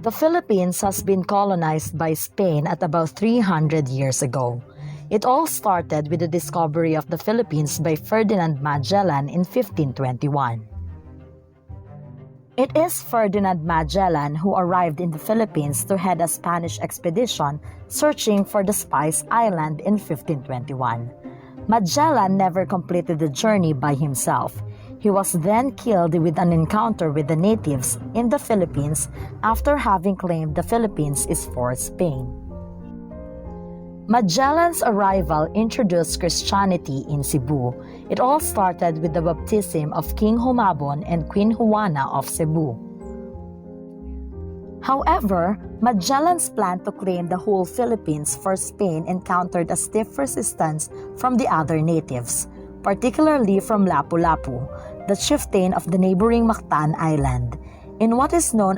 The Philippines has been colonized by Spain at about 300 years ago. It all started with the discovery of the Philippines by Ferdinand Magellan in 1521. It is Ferdinand Magellan who arrived in the Philippines to head a Spanish expedition searching for the Spice Island in 1521. Magellan never completed the journey by himself. He was then killed with an encounter with the natives in the Philippines after having claimed the Philippines is for Spain. Magellan's arrival introduced Christianity in Cebu. It all started with the baptism of King Humabon and Queen Juana of Cebu. However, Magellan's plan to claim the whole Philippines for Spain encountered a stiff resistance from the other natives, particularly from Lapu-Lapu, the chieftain of the neighboring Mactan Island, in what is known